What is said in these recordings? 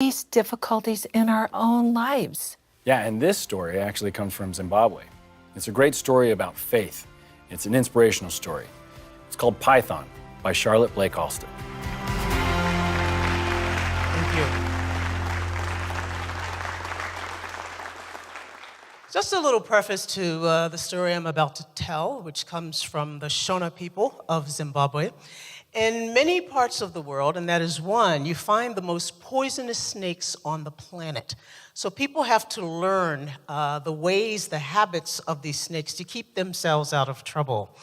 face difficulties in our own lives. Yeah, and this story actually comes from Zimbabwe. It's a great story about faith. It's an inspirational story. It's called Python by Charlotte Blake Alston. Thank you. Just a little preface to the story I'm about to tell, which comes from the Shona people of Zimbabwe. In many parts of the world, and that is one, you find the most poisonous snakes on the planet. So people have to learn the ways, the habits of these snakes to keep themselves out of trouble.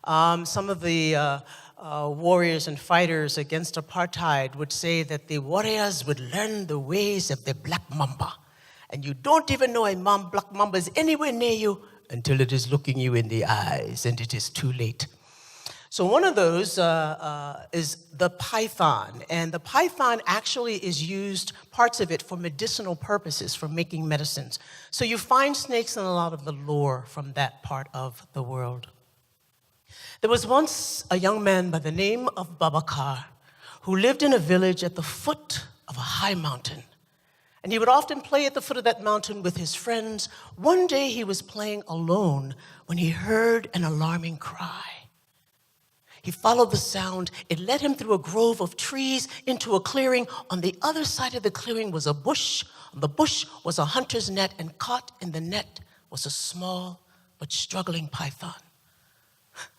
Some of the warriors and fighters against apartheid would say that the warriors would learn the ways of the black mamba. And you don't even know a black mamba is anywhere near you until it is looking you in the eyes, and it is too late. So one of those is the python. And the python actually is used, parts of it, for medicinal purposes, for making medicines. So you find snakes in a lot of the lore from that part of the world. There was once a young man by the name of Babacar who lived in a village at the foot of a high mountain. And he would often play at the foot of that mountain with his friends. One day he was playing alone when he heard an alarming cry. He followed the sound. It led him through a grove of trees into a clearing. On the other side of the clearing was a bush. On the bush was a hunter's net, and caught in the net was a small but struggling python.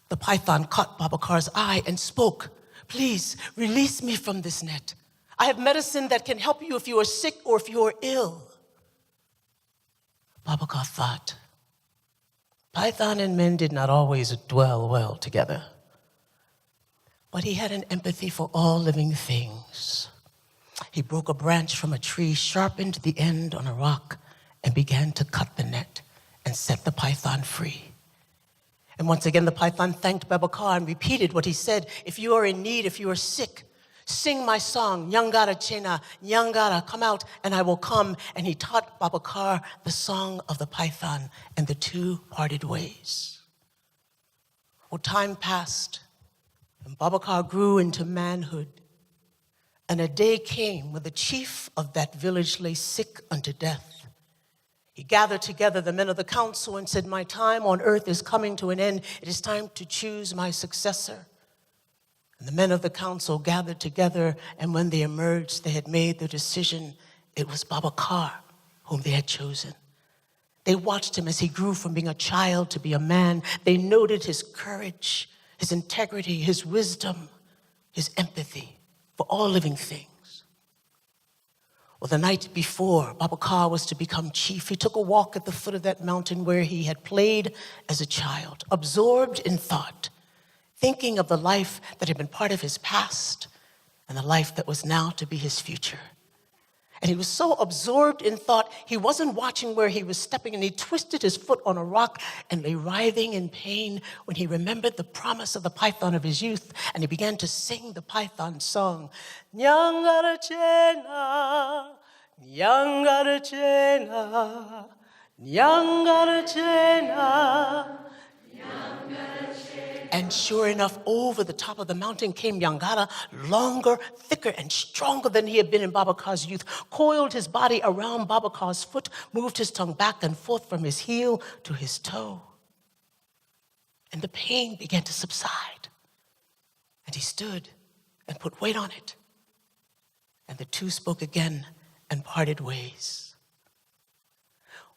The python caught Babacar's eye and spoke, "Please release me from this net. I have medicine that can help you if you are sick or if you are ill." Babacar thought, python and men did not always dwell well together. But he had an empathy for all living things. He broke a branch from a tree, sharpened the end on a rock, and began to cut the net and set the python free. And once again, the python thanked Babacar and repeated what he said, "If you are in need, if you are sick, sing my song, Nyangara Chena, Nyangara, come out and I will come." And he taught Babacar the song of the python, and the two parted ways. Well, time passed, and Babacar grew into manhood. And a day came when the chief of that village lay sick unto death. He gathered together the men of the council and said, "My time on earth is coming to an end. It is time to choose my successor." And the men of the council gathered together, and when they emerged, they had made their decision. It was Babacar whom they had chosen. They watched him as he grew from being a child to be a man. They noted his courage, his integrity, his wisdom, his empathy for all living things. Well, the night before Babacar was to become chief, he took a walk at the foot of that mountain where he had played as a child, absorbed in thought, thinking of the life that had been part of his past and the life that was now to be his future. And he was so absorbed in thought, he wasn't watching where he was stepping, and he twisted his foot on a rock and lay writhing in pain when he remembered the promise of the python of his youth, and he began to sing the python song. Nyangara chena, nyangara chena, nyangara chena. And sure enough, over the top of the mountain came Nyangara, longer, thicker, and stronger than he had been in Babacar's youth, coiled his body around Babacar's foot, moved his tongue back and forth from his heel to his toe. And the pain began to subside. And he stood and put weight on it. And the two spoke again and parted ways.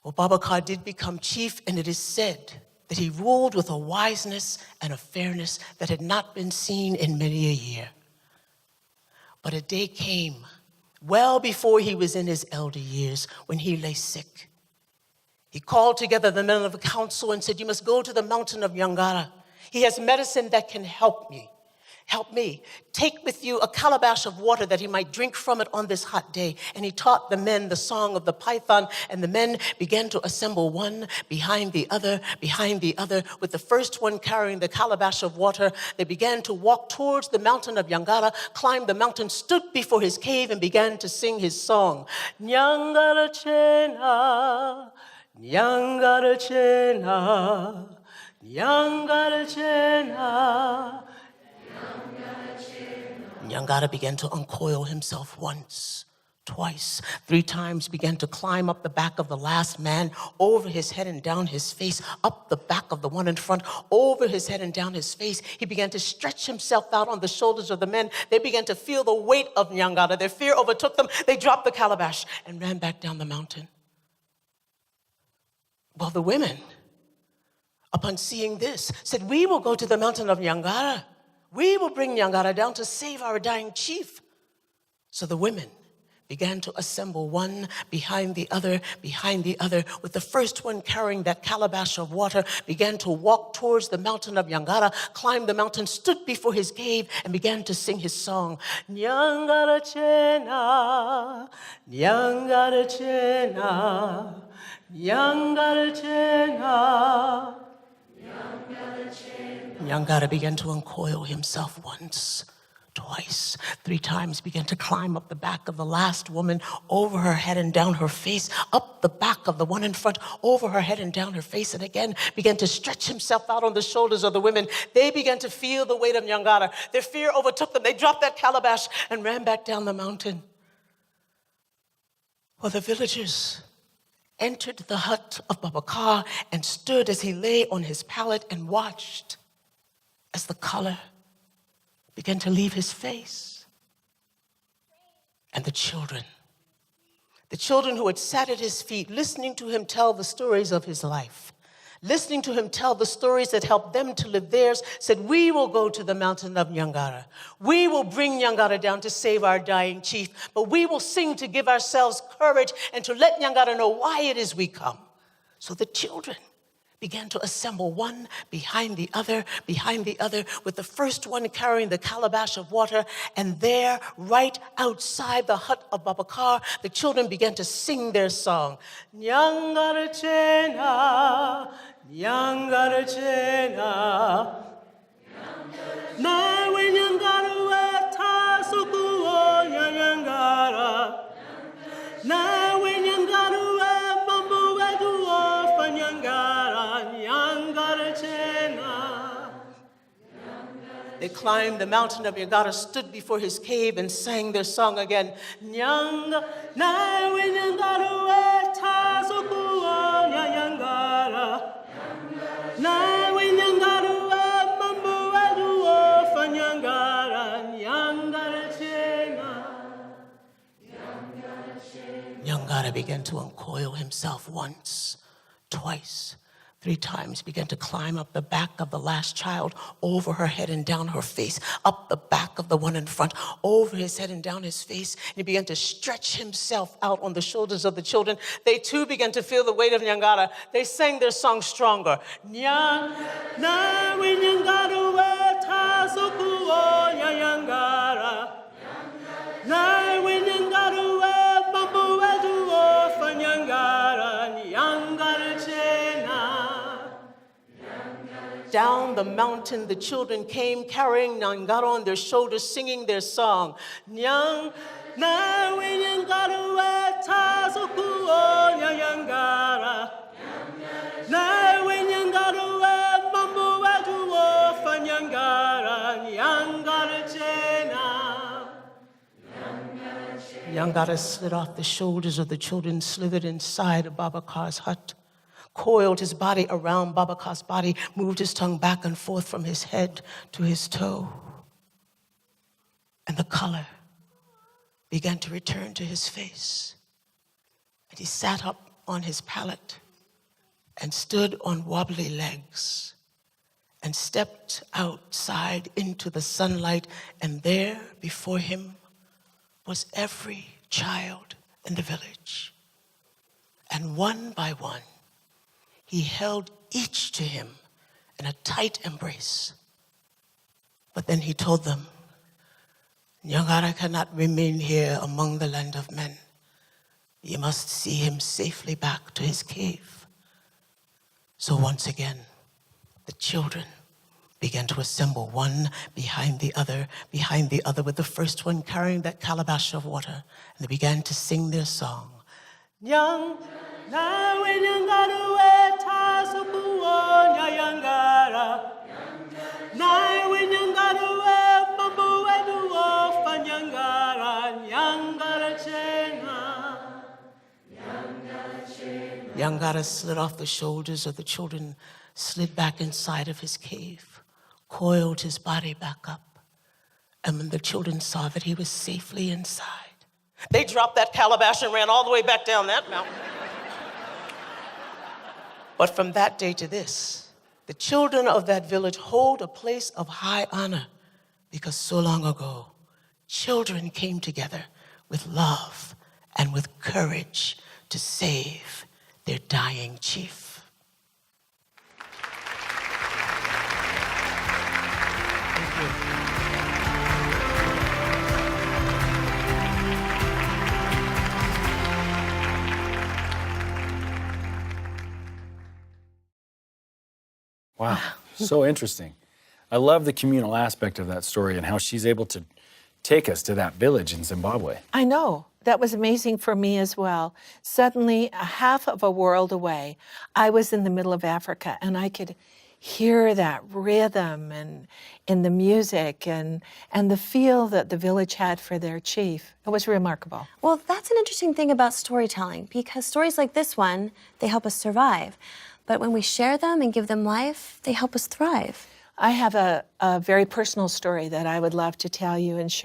Well, Babacar did become chief, and it is said that he ruled with a wiseness and a fairness that had not been seen in many a year. But a day came, well before he was in his elder years, when he lay sick. He called together the men of the council and said, "You must go to the mountain of Nyangara. He has medicine that can help me. Help me. Take with you a calabash of water that he might drink from it on this hot day." And he taught the men the song of the python, and the men began to assemble one behind the other, with the first one carrying the calabash of water. They began to walk towards the mountain of Nyangara, climbed the mountain, stood before his cave, and began to sing his song. Nyangara chena, nyangara chena, nyangara chena. Nyangara began to uncoil himself once, twice, 3 times began to climb up the back of the last man, over his head and down his face, up the back of the one in front, over his head and down his face. He began to stretch himself out on the shoulders of the men. They began to feel the weight of Nyangara. Their fear overtook them. They dropped the calabash and ran back down the mountain. Well, the women, upon seeing this, said, "We will go to the mountain of Nyangara. We will bring Nyangara down to save our dying chief." So the women began to assemble one behind the other, with the first one carrying that calabash of water, began to walk towards the mountain of Nyangara, climbed the mountain, stood before his cave, and began to sing his song. Nyangara chena, Nyangara chena, Nyangara chena. Nyangara began to uncoil himself once, twice, 3 times, began to climb up the back of the last woman, over her head and down her face, up the back of the one in front, over her head and down her face, and again began to stretch himself out on the shoulders of the women. They began to feel the weight of Nyangara. Their fear overtook them. They dropped that calabash and ran back down the mountain. Well, the villagers entered the hut of Babacar and stood as he lay on his pallet and watched as the color began to leave his face. And the children who had sat at his feet, listening to him tell the stories of his life, listening to him tell the stories that helped them to live theirs, said, "We will go to the mountain of Nyangara. We will bring Nyangara down to save our dying chief, but we will sing to give ourselves courage and to let Nyangara know why it is we come." So the children began to assemble one behind the other, with the first one carrying the calabash of water. And there, right outside the hut of Babacar, the children began to sing their song. Nyangara chena, Nyangara chena, Nawe Nyangara weta sukuo Nyangara, Nawe Nyangara we mambu wedu ofa Nyangara. They climbed the mountain of Nyangara, stood before his cave, and sang their song again. Nyanga, na we Nyangara we tazukuo Nyangara, na we Nyangara we mambu wedu ofa Nyangara, Nyangara chena. Nyangara began to uncoil himself once, twice, 3 times, began to climb up the back of the last child, over her head and down her face, up the back of the one in front, over his head and down his face. And he began to stretch himself out on the shoulders of the children. They too began to feel the weight of Nyangara. They sang their song stronger. Nyang, na we Nyangara we tazukuo Nyangara, na we Nyangara we mambu wedu ofa Nyangara, Nyangara chena. Down the mountain, the children came carrying Nyangara on their shoulders, singing their song. Nyang, na we Nyangara we tazukuo Nyangara, na we Nyangara we mambu wedu ofa Nyangara, Nyangara chena. Nyangara slid off the shoulders of the children, slithered inside of Babacar's hut, coiled his body around Babacar's body, moved his tongue back and forth from his head to his toe. And the color began to return to his face. And he sat up on his pallet and stood on wobbly legs and stepped outside into the sunlight. And there before him was every child in the village. And one by one, he held each to him in a tight embrace. But then he told them, Nyangara cannot remain here among the land of men. You must see him safely back to his cave. So once again, the children began to assemble one behind the other, with the first one carrying that calabash of water. And they began to sing their song. Nyang, na we Nyangara we tazukuo Nyangara, na we Nyangara we mambu wedu ofa Nyangara, Nyangara chena. Young goddess slid off the shoulders of the children, slid back inside of his cave, coiled his body back up. And when the children saw that he was safely inside, they dropped that calabash and ran all the way back down that mountain. But from that day to this, the children of that village hold a place of high honor because so long ago, children came together with love and with courage to save their dying chief. Thank you. Wow, so interesting. I love the communal aspect of that story and how she's able to take us to that village in Zimbabwe. I know. That was amazing for me as well. Suddenly, a half of a world away, I was in the middle of Africa, and I could hear that rhythm and in the music and the feel that the village had for their chief. It was remarkable. Well, that's an interesting thing about storytelling, because stories like this one, they help us survive. But when we share them and give them life, they help us thrive. I have a very personal story that I would love to tell you and share.